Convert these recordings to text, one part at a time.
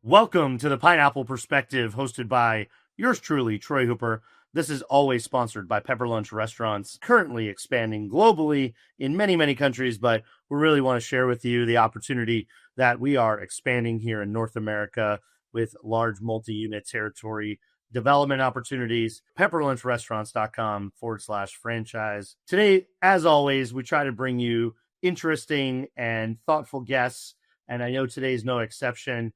Welcome to the Pineapple Perspective, hosted by yours truly, Troy Hooper. This is always sponsored by Pepper Lunch Restaurants, currently expanding globally in many, many countries, but we really want to share with you the opportunity that we are expanding here in North America with large multi-unit territory development opportunities. pepperlunchrestaurants.com/franchise. Today, as always, we try to bring you interesting and thoughtful guests, and I know today is no exception.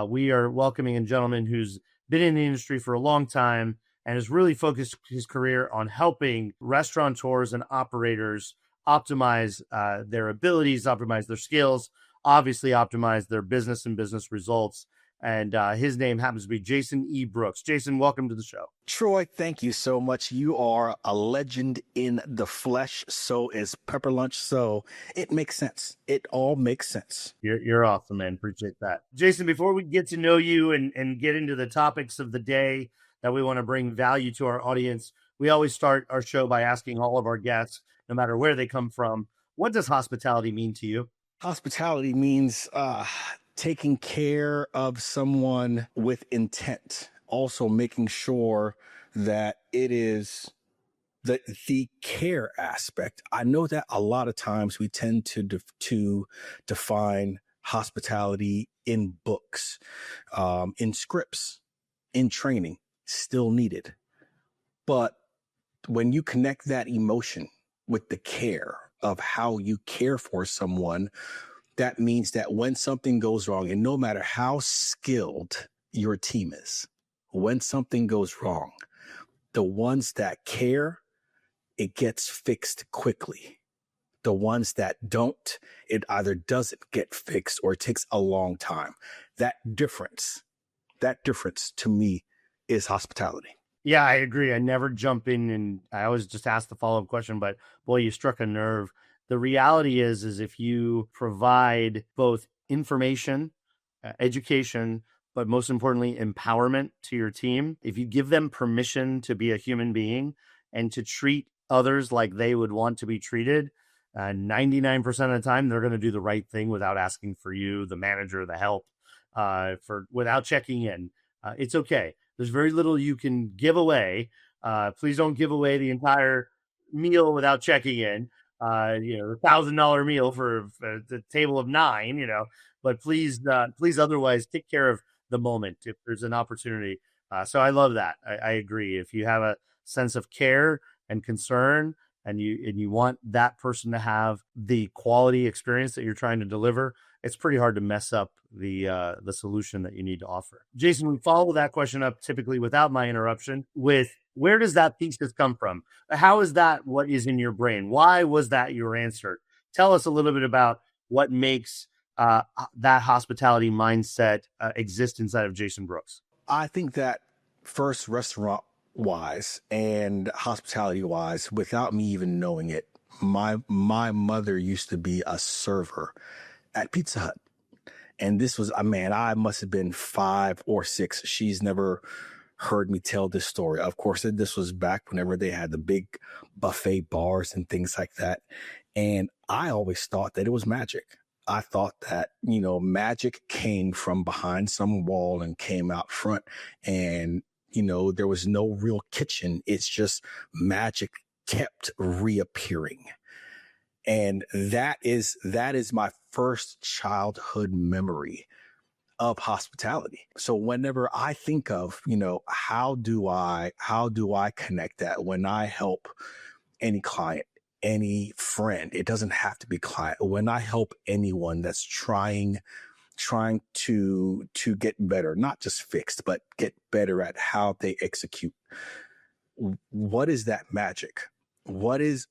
We are welcoming a gentleman who's been in the industry for a long time and has really focused his career on helping restaurateurs and operators optimize their abilities, optimize their skills, obviously optimize their business and business results. And his name happens to be Jason E. Brooks. Jason, welcome to the show. Troy, thank you so much. You are a legend in the flesh. So is Pepper Lunch. So it makes sense. It all makes sense. You're awesome, man. Appreciate that. Jason, before we get to know you and get into the topics of the day that we want to bring value to our audience, we always start our show by asking all of our guests, no matter where they come from, what does hospitality mean to you? Hospitality means taking care of someone with intent. Also making sure that it is the care aspect. I know that a lot of times we tend to define hospitality in books, in scripts, in training, still needed. But when you connect that emotion with the care of how you care for someone, that means that when something goes wrong, and no matter how skilled your team is, when something goes wrong, the ones that care, it gets fixed quickly. The ones that don't, it either doesn't get fixed or it takes a long time. That difference to me is hospitality. Yeah, I agree. I never jump in and I always just ask the follow-up question, but boy, you struck a nerve. The reality is if you provide both information, education, but most importantly, empowerment to your team, if you give them permission to be a human being and to treat others like they would want to be treated, 99% of the time, they're going to do the right thing without asking for you, the manager, the help, without checking in. It's okay. There's very little you can give away. Please don't give away the entire meal without checking in. The $1,000 meal for the table of 9, but please otherwise take care of the moment if there's an opportunity. So I love that. I agree. If you have a sense of care and concern and you want that person to have the quality experience that you're trying to deliver, it's pretty hard to mess up the solution that you need to offer. Jason, we follow that question up typically without my interruption with, where does that thesis come from? How is that what is in your brain? Why was that your answer? Tell us a little bit about what makes that hospitality mindset exist inside of Jason Brooks. I think that first, restaurant wise and hospitality wise, without me even knowing it, my mother used to be a server at Pizza Hut. And this was, I must have been 5 or 6. She's never heard me tell this story. Of course, this was back whenever they had the big buffet bars and things like that. And I always thought that it was magic. I thought that, magic came from behind some wall and came out front. And, there was no real kitchen. It's just magic kept reappearing. And that is my first childhood memory of hospitality. So whenever I think of, how do I connect that when I help any client, any friend, it doesn't have to be client. When I help anyone that's trying to get better, not just fixed, but get better at how they execute. What is that magic? What is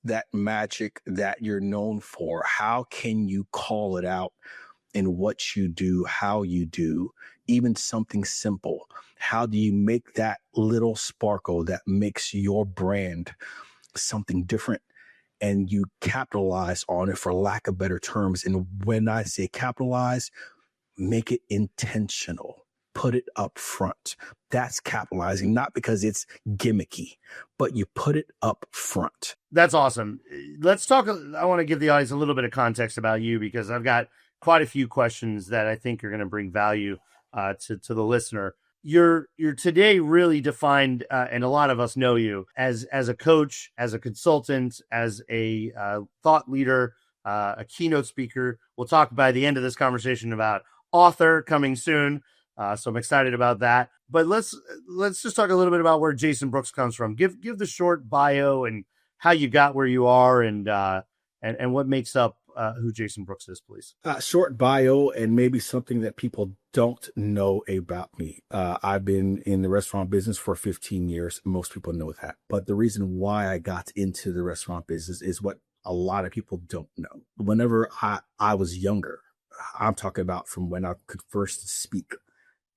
that magic that you're known for? How can you call it out in what you do, how you do, even something simple? How do you make that little sparkle that makes your brand something different? And you capitalize on it, for lack of better terms. And when I say capitalize, make it intentional. Put it up front. That's capitalizing, not because it's gimmicky, but you put it up front. That's awesome. Let's talk. I want to give the audience a little bit of context about you, because I've got quite a few questions that I think are going to bring value to the listener. You're today really defined, and a lot of us know you as a coach, as a consultant, as a thought leader, a keynote speaker. We'll talk by the end of this conversation about author coming soon. So I'm excited about that. But let's just talk a little bit about where Jason Brooks comes from. Give the short bio and how you got where you are, and what makes up who Jason Brooks is, please. Short bio and maybe something that people don't know about me. I've been in the restaurant business for 15 years. Most people know that. But the reason why I got into the restaurant business is what a lot of people don't know. Whenever I was younger, I'm talking about from when I could first speak,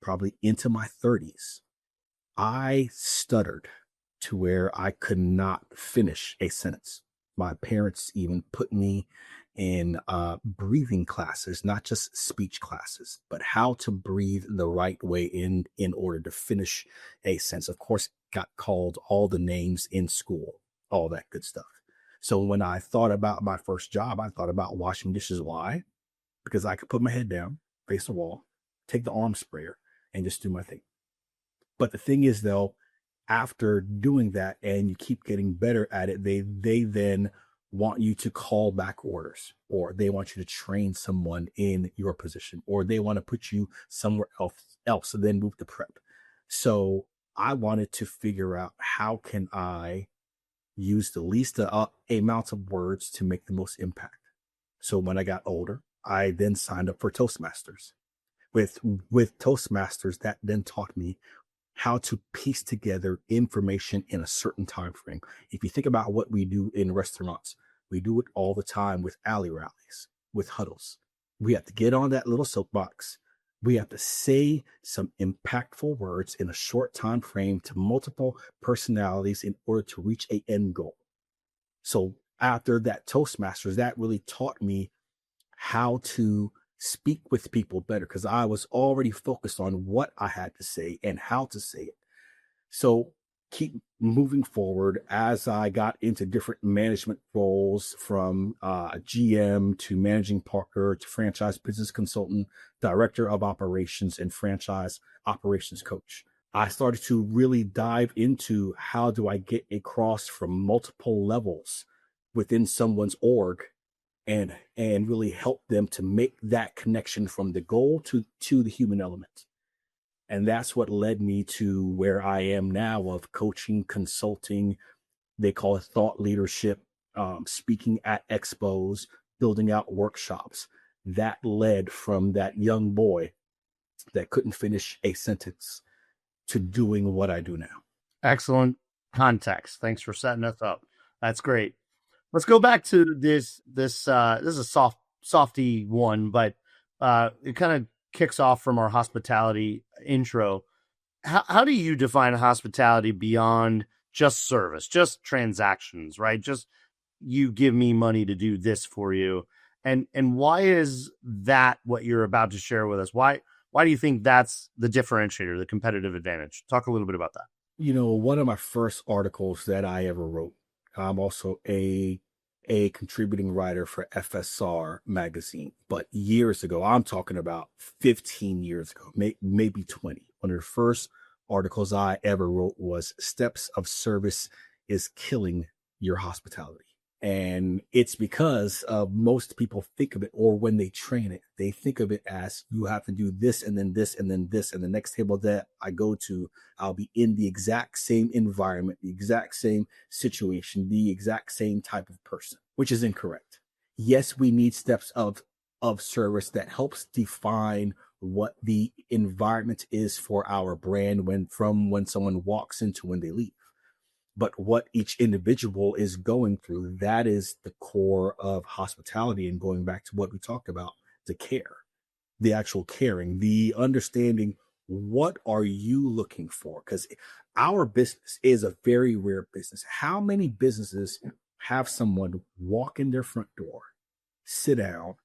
probably into my 30s, I stuttered to where I could not finish a sentence. My parents even put me in breathing classes, not just speech classes, but how to breathe the right way in order to finish a sentence. Of course, got called all the names in school, all that good stuff. So when I thought about my first job, I thought about washing dishes. Why? Because I could put my head down, face the wall, take the arm sprayer, and just do my thing. But the thing is, though, after doing that and you keep getting better at it, they then want you to call back orders, or they want you to train someone in your position, or they want to put you somewhere else and then move to prep. So I wanted to figure out how can I use the least amount of words to make the most impact. So when I got older, I then signed up for Toastmasters. With Toastmasters, that then taught me how to piece together information in a certain time frame. If you think about what we do in restaurants, we do it all the time with alley rallies, with huddles. We have to get on that little soapbox. We have to say some impactful words in a short time frame to multiple personalities in order to reach an end goal. So after that Toastmasters, that really taught me how to speak with people better, because I was already focused on what I had to say and how to say it. So keep moving forward as I got into different management roles, from GM to managing partner to franchise business consultant, director of operations, and franchise operations coach. I started to really dive into how do I get across from multiple levels within someone's org and really help them to make that connection from the goal to the human element. And that's what led me to where I am now, of coaching, consulting. They call it thought leadership, speaking at expos, building out workshops. That led from that young boy that couldn't finish a sentence to doing what I do now. Excellent context. Thanks for setting us up. That's great. Let's go back to this. This is a softy one, but it kind of kicks off from our hospitality intro. How do you define hospitality beyond just service, just transactions, right? Just you give me money to do this for you, and why is that what you're about to share with us? Why do you think that's the differentiator, the competitive advantage? Talk a little bit about that. You know, one of my first articles that I ever wrote, I'm also a contributing writer for FSR magazine, but years ago, I'm talking about 15 years ago, maybe 20. One of the first articles I ever wrote was "Steps of Service is Killing Your Hospitality." And it's because most people think of it, or when they train it, they think of it as you have to do this and then this and then this. And the next table that I go to, I'll be in the exact same environment, the exact same situation, the exact same type of person, which is incorrect. Yes, we need steps of service that helps define what the environment is for our brand when someone walks into when they leave. But what each individual is going through, that is the core of hospitality. And going back to what we talked about, the care, the actual caring, the understanding, what are you looking for? Because our business is a very rare business. How many businesses have someone walk in their front door, sit down,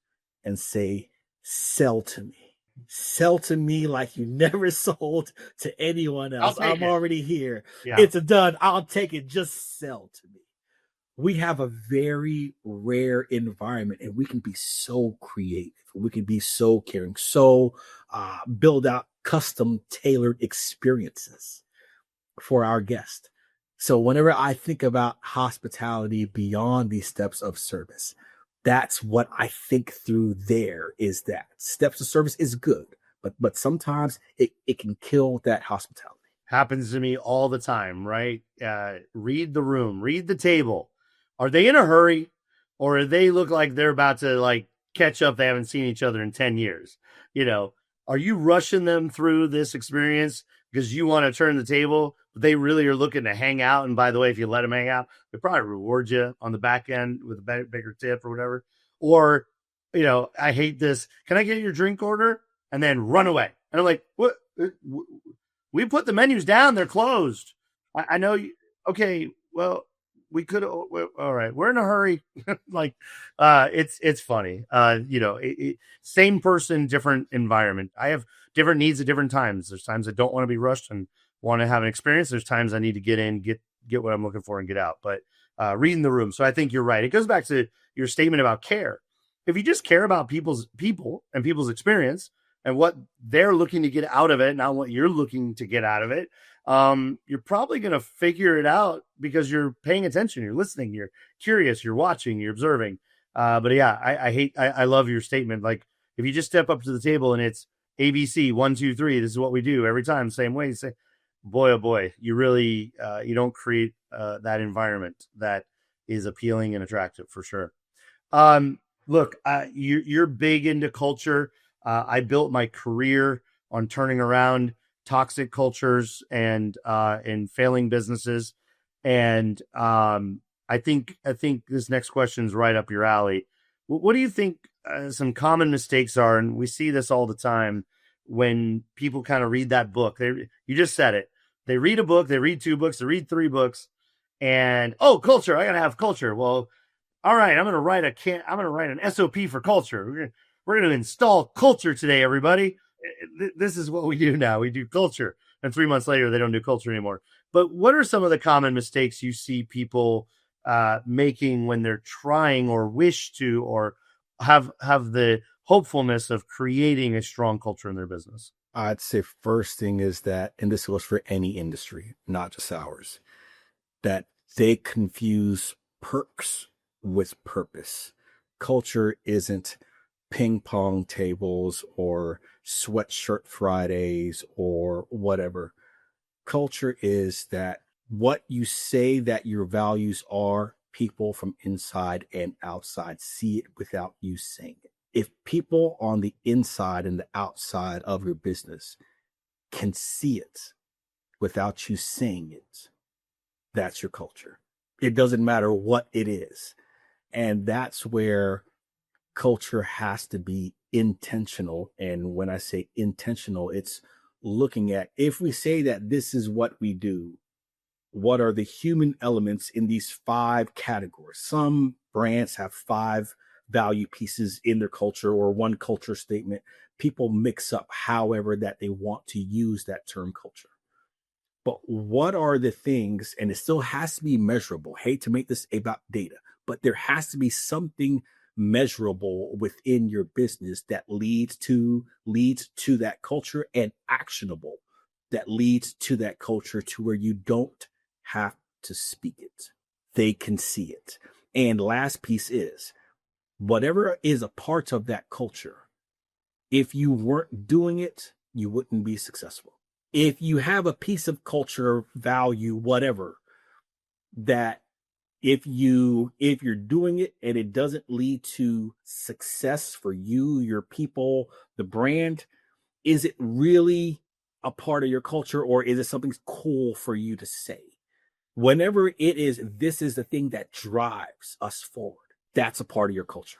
and say, "Sell to me"? Sell to me like you never sold to anyone else. I'm already here. Yeah. It's done. I'll take it. Just sell to me. We have a very rare environment, and we can be so creative. We can be so caring, so build out custom tailored experiences for our guest. So whenever I think about hospitality beyond these steps of service, that's what I think through. There is that steps of service is good, but sometimes it can kill that hospitality. Happens to me all the time, right? Read the room, read the table. Are they in a hurry, or they look like they're about to like catch up? They haven't seen each other in 10 years. You know, are you rushing them through this experience because you want to turn the table, but they really are looking to hang out? And by the way, if you let them hang out, they probably reward you on the back end with a bigger tip or whatever. Or, I hate this. Can I get your drink order? And then run away. And I'm like, what? We put the menus down. They're closed. I know you. Okay. Well, we could. All right. We're in a hurry. Like, it's funny. Same person, different environment. I have different needs at different times. There's times I don't want to be rushed and want to have an experience. There's times I need to get in, get what I'm looking for and get out. But reading the room. So I think you're right. It goes back to your statement about care. If you just care about people and people's experience, and what they're looking to get out of it, not what you're looking to get out of it, you're probably going to figure it out because you're paying attention, you're listening, you're curious, you're watching, you're observing. But yeah, I love your statement. Like, if you just step up to the table and it's ABC 1, 2, 3, this is what we do every time, same way. You say, boy, oh boy, you really you don't create that environment that is appealing and attractive for sure. Look, you're big into culture. I built my career on turning around toxic cultures and failing businesses, and I think this next question is right up your alley. What do you think some common mistakes are? And we see this all the time when people kind of read that book. You just said it. They read a book, they read 2 books, they read 3 books, and culture. I gotta have culture. Well, all right, I'm gonna write an SOP for culture. We're going to install culture today, everybody. This is what we do now. We do culture. And 3 months later, they don't do culture anymore. But what are some of the common mistakes you see people making when they're trying or wish to or have the hopefulness of creating a strong culture in their business? I'd say first thing is that, and this goes for any industry, not just ours, that they confuse perks with purpose. Culture isn't ping pong tables or sweatshirt Fridays or whatever. Culture is that what you say that your values are, people from inside and outside see it without you saying it. If people on the inside and the outside of your business can see it without you saying it, that's your culture. It doesn't matter what it is. And that's where culture has to be intentional. And when I say intentional, it's looking at, if we say that this is what we do, what are the human elements in these 5 categories? Some brands have 5 value pieces in their culture or 1 culture statement. People mix up however that they want to use that term culture. But what are the things, and it still has to be measurable. Hate to make this about data, but there has to be something measurable within your business that leads to that culture, and actionable that leads to that culture, to where you don't have to speak it. They can see it. And last piece is, whatever is a part of that culture, if you weren't doing it, you wouldn't be successful. If you have a piece of culture, value, whatever, that if you're doing it and it doesn't lead to success for you, your people, the brand, is it really a part of your culture, or is it something cool for you to say? Whenever it is, this is the thing that drives us forward. That's a part of your culture.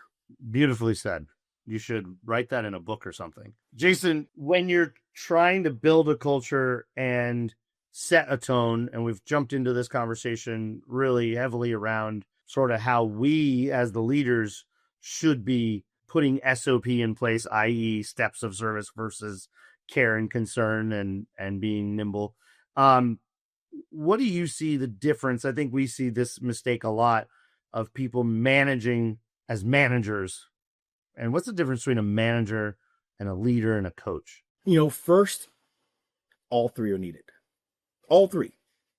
Beautifully said. You should write that in a book or something. Jason, when you're trying to build a culture and set a tone, and we've jumped into this conversation really heavily around sort of how we as the leaders should be putting SOP in place, i.e. steps of service versus care and concern and being nimble. What do you see the difference? I think we see this mistake a lot of people managing as managers? And what's the difference between a manager and a leader and a coach? First, all three are needed. All three.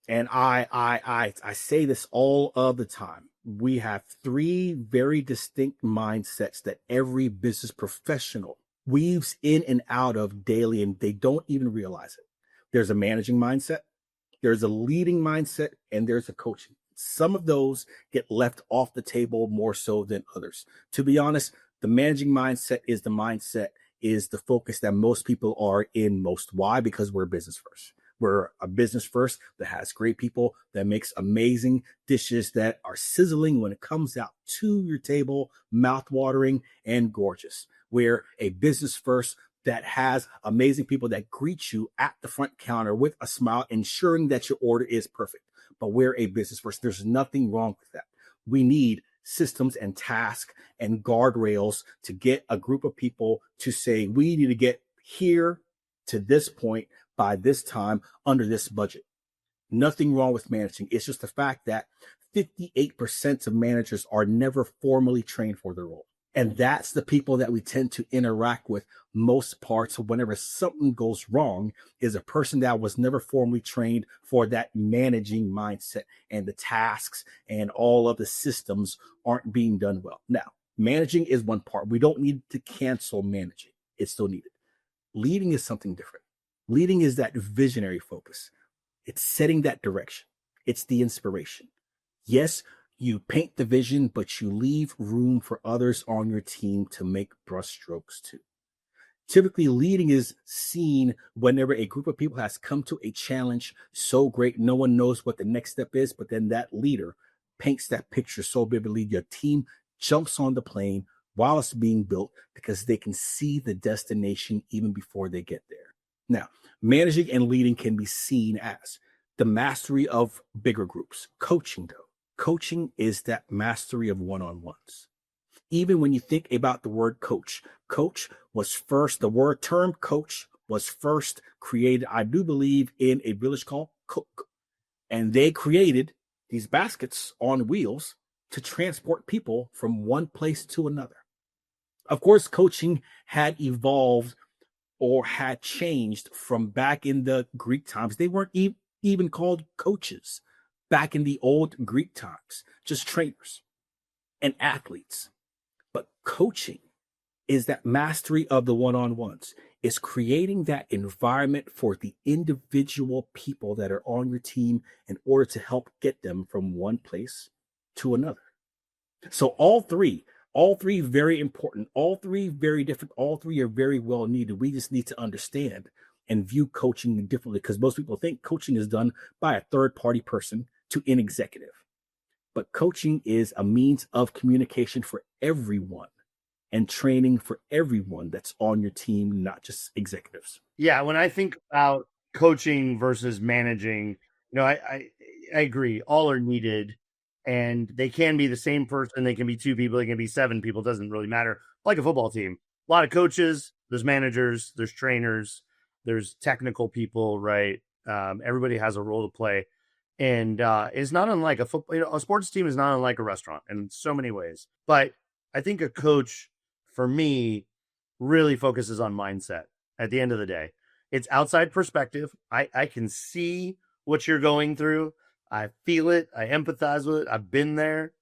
And I say this all of the time. We have three very distinct mindsets that every business professional weaves in and out of daily, and they don't even realize it. There's a managing mindset, there's a leading mindset, and there's a coaching. Some of those get left off the table more so than others. To be honest, the managing mindset is the focus that most people are in most. Why? Because we're business first. We're a business first that has great people, that makes amazing dishes that are sizzling when it comes out to your table, mouth-watering and gorgeous. We're a business first that has amazing people that greet you at the front counter with a smile, ensuring that your order is perfect. But we're a business first. There's nothing wrong with that. We need systems and tasks and guardrails to get a group of people to say, we need to get here to this point by this time under this budget. Nothing wrong with managing. It's just the fact that 58% of managers are never formally trained for their role. And that's the people that we tend to interact with most parts whenever something goes wrong, is a person that was never formally trained for that managing mindset, and the tasks and all of the systems aren't being done well. Now, managing is one part. We don't need to cancel managing. It's still needed. Leading is something different. Leading is that visionary focus. It's setting that direction. It's the inspiration. Yes, you paint the vision, but you leave room for others on your team to make brushstrokes too. Typically, leading is seen whenever a group of people has come to a challenge so great, no one knows what the next step is, but then that leader paints that picture so vividly, your team jumps on the plane while it's being built because they can see the destination even before they get there. Now, managing and leading can be seen as the mastery of bigger groups. Coaching, though. Coaching is that mastery of one-on-ones. Even when you think about the word coach, the term coach was first created, I do believe, in a village called Cook. And they created these baskets on wheels to transport people from one place to another. Of course, coaching had evolved or had changed from back in the Greek times. They weren't even called coaches back in the old Greek times, just trainers and athletes. But coaching is that mastery of the one-on-ones. It's creating that environment for the individual people that are on your team in order to help get them from one place to another. So all three very important, all three very different, all three are very well needed. We just need to understand and view coaching differently, because most people think coaching is done by a third-party person to an executive. But coaching is a means of communication for everyone and training for everyone that's on your team, not just executives. Yeah, when I think about coaching versus managing, I agree. All are needed, and they can be the same person. They can be two people. They can be seven people. It doesn't really matter. Like a football team, a lot of coaches. There's managers. There's trainers. There's technical people. Right. Everybody has a role to play, and it's not unlike a football. A sports team is not unlike a restaurant in so many ways. But I think a coach, for me, really focuses on mindset. At the end of the day, it's outside perspective. I can see what you're going through. I feel it. I empathize with it. I've been there,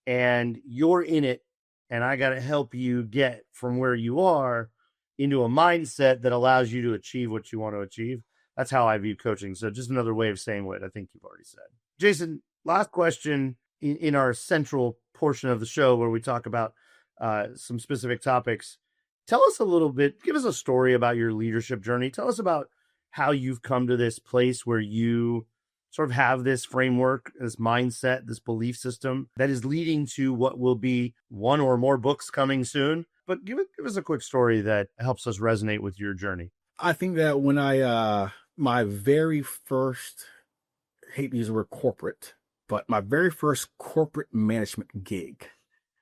and you're in it. And I got to help you get from where you are into a mindset that allows you to achieve what you want to achieve. That's how I view coaching. So just another way of saying what I think you've already said. Jason, last question in our central portion of the show where we talk about some specific topics. Tell us a little bit, give us a story about your leadership journey. Tell us about how you've come to this place where you sort of have this framework, this mindset, this belief system that is leading to what will be one or more books coming soon. But give us a quick story that helps us resonate with your journey. I think that when my very first, I hate to use the word corporate, but my very first corporate management gig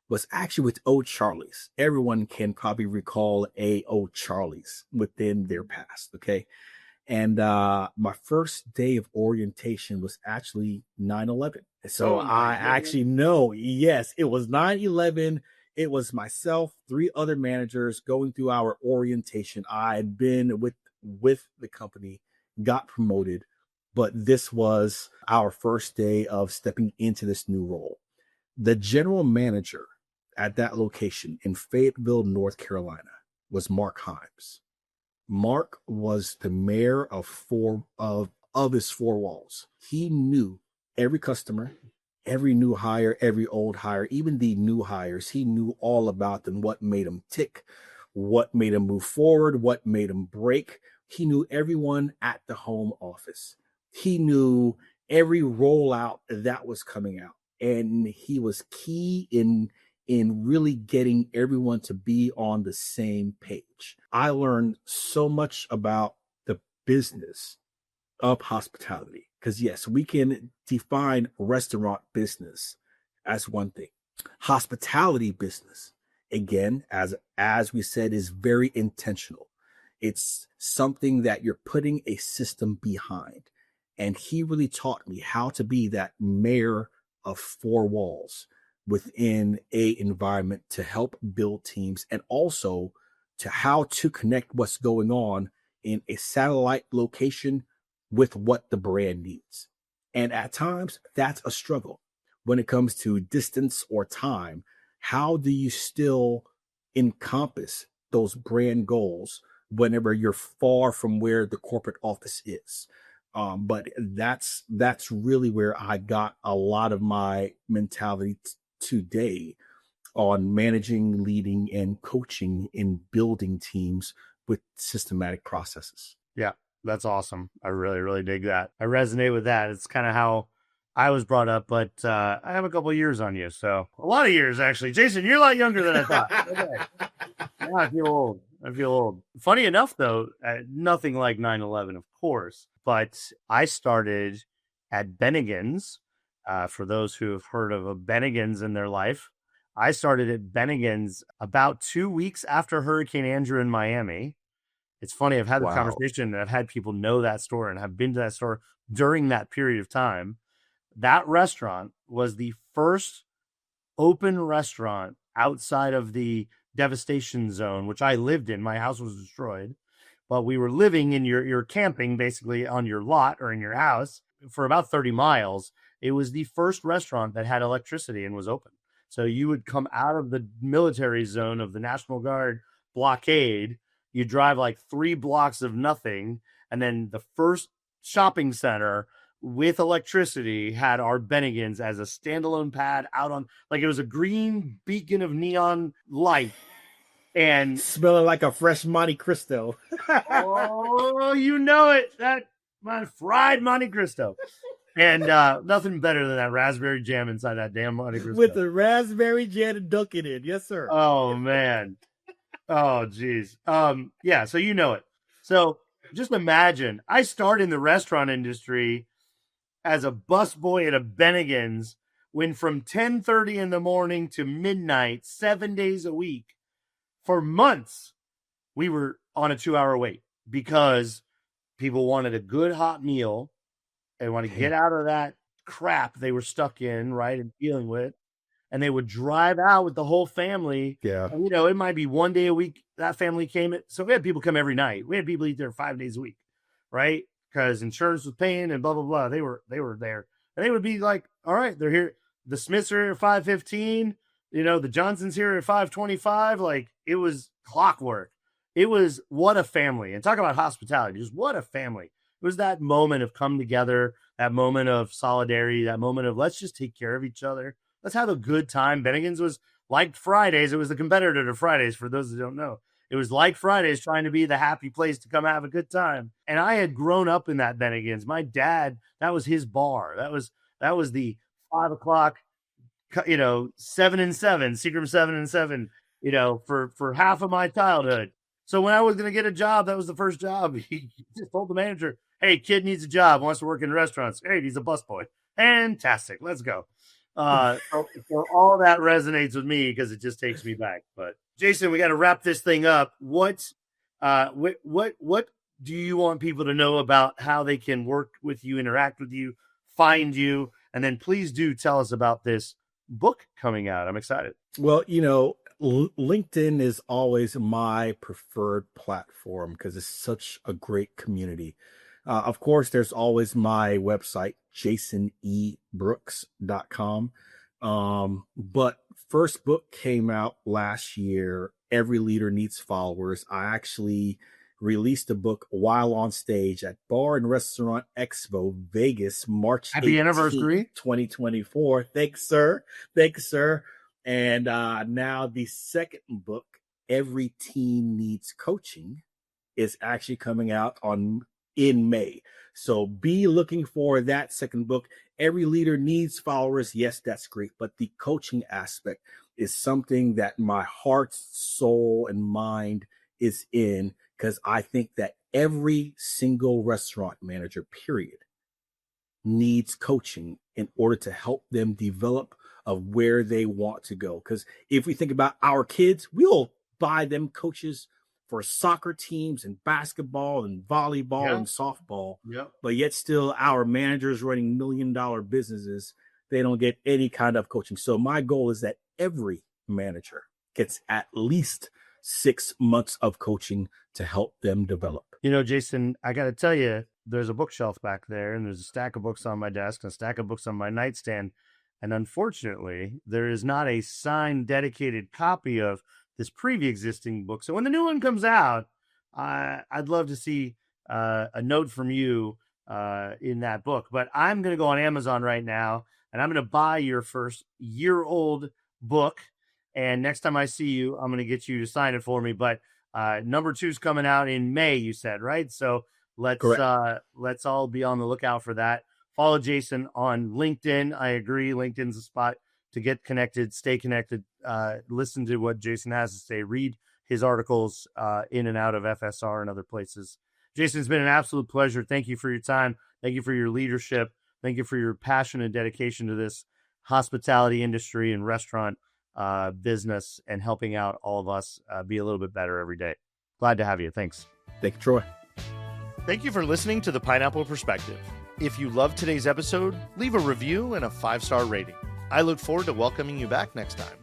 was actually with O'Charlie's. Everyone can probably recall O'Charlie's within their past, okay? And my first day of orientation was actually 9/11. So Oh my I goodness. actually know, yes, it was 9/11. It was myself, three other managers going through our orientation. I had been with the company, got promoted, but this was our first day of stepping into this new role. The general manager at that location in Fayetteville, North Carolina, was Mark Himes. Mark was the mayor of his four walls. He knew every customer, every new hire, every old hire, even the new hires. He knew all about them, what made them tick, what made them move forward, what made them break. He knew everyone at the home office. He knew every rollout that was coming out. And he was key in really getting everyone to be on the same page. I learned so much about the business of hospitality because, yes, we can define restaurant business as one thing. Hospitality business, again, as we said, is very intentional. It's something that you're putting a system behind. And he really taught me how to be that mayor of four walls within a environment to help build teams and also to how to connect what's going on in a satellite location with what the brand needs. And at times that's a struggle when it comes to distance or time. How do you still encompass those brand goals whenever you're far from where the corporate office is? But that's really where I got a lot of my mentality today on managing, leading, and coaching in building teams with systematic processes. Yeah, that's awesome. I really, really dig that. I resonate with that. It's kind of how I was brought up, but I have a couple of years on you. So a lot of years, actually. Jason, you're a lot younger than I thought. Okay. Now I feel old. I feel old. Funny enough, though, nothing like 9/11, of course, but I started at Bennigan's. For those who have heard of a Bennigan's in their life, I started at Bennigan's about 2 weeks after Hurricane Andrew in Miami. It's funny, I've had the Wow. conversation and I've had people know that store and have been to that store during that period of time. That restaurant was the first open restaurant outside of the devastation zone, which I lived in. My house was destroyed, but we were living in you're camping basically on your lot or in your house for about 30 miles. It was the first restaurant that had electricity and was open. So you would come out of the military zone of the National Guard blockade. You drive like 3 blocks of nothing. And then the first shopping center with electricity had our Bennigan's as a standalone pad out on, like, it was a green beacon of neon light. And smelling like a fresh Monte Cristo. oh, you know it. That my fried Monte Cristo. And nothing better than that raspberry jam inside that damn Monte Cristo. With the raspberry jam and dunking it. Yes, sir. Oh, man. Oh, geez. Yeah, so you know it. So just imagine, I started in the restaurant industry as a busboy at a Bennigan's when from 10:30 in the morning to midnight, 7 days a week, for months, we were on a 2-hour wait because people wanted a good hot meal. They want to get out of that crap they were stuck in, right, and dealing with. And they would drive out with the whole family. Yeah. And, it might be 1 day a week that family came. So we had people come every night. We had people eat there 5 days a week, right? Because insurance was paying and blah, blah, blah. They were there. And they would be like, all right, they're here. The Smiths are here at 5:15. The Johnsons here at 5:25. Like, it was clockwork. It was what a family. And talk about hospitality. Just what a family. It was that moment of come together, that moment of solidarity, that moment of let's just take care of each other. Let's have a good time. Bennigan's was like Fridays. It was the competitor to Fridays, for those who don't know. It was like Fridays, trying to be the happy place to come have a good time. And I had grown up in that Bennigan's. My dad, that was his bar. That was the 5 o'clock, 7 and 7, Secret 7 and 7, for half of my childhood. So when I was going to get a job, that was the first job. He just told the manager, hey, kid needs a job, wants to work in restaurants. Hey, he's a busboy. Fantastic. Let's go. So all that resonates with me because it just takes me back. But Jason, we got to wrap this thing up. What do you want people to know about how they can work with you, interact with you, find you? And then please do tell us about this book coming out. I'm excited. Well, LinkedIn is always my preferred platform because it's such a great community. Of course, there's always my website, jasonebrooks.com. But first book came out last year. Every Leader Needs Followers. I actually released a book while on stage at Bar and Restaurant Expo Vegas, March Happy 18th, anniversary. 2024. Thanks, sir. Thanks, sir. And now the second book, Every Team Needs Coaching, is actually coming out in May. So be looking for that second book. Every Leader Needs Followers. Yes, that's great. But the coaching aspect is something that my heart, soul, and mind is in, because I think that every single restaurant manager, period, needs coaching in order to help them develop of where they want to go. Because if we think about our kids, we'll buy them coaches for soccer teams and basketball and volleyball and softball. But yet still our managers running $1 million businesses, they don't get any kind of coaching. So my goal is that every manager gets at least 6 months of coaching to help them develop. Jason, I got to tell you, there's a bookshelf back there, and there's a stack of books on my desk and a stack of books on my nightstand. And unfortunately, there is not a signed, dedicated copy of this pre-existing book. So when the new one comes out, I'd love to see a note from you in that book. But I'm going to go on Amazon right now, and I'm going to buy your first year-old book. And next time I see you, I'm going to get you to sign it for me. But number 2 is coming out in May, you said, right? So let's all be on the lookout for that. Follow Jason on LinkedIn. I agree. LinkedIn's a spot to get connected, stay connected, listen to what Jason has to say, read his articles in and out of FSR and other places. Jason, it's been an absolute pleasure. Thank you for your time. Thank you for your leadership. Thank you for your passion and dedication to this hospitality industry and restaurant business, and helping out all of us be a little bit better every day. Glad to have you. Thanks. Thank you, Troy. Thank you for listening to The Pineapple Perspective. If you loved today's episode, leave a review and a 5-star rating. I look forward to welcoming you back next time.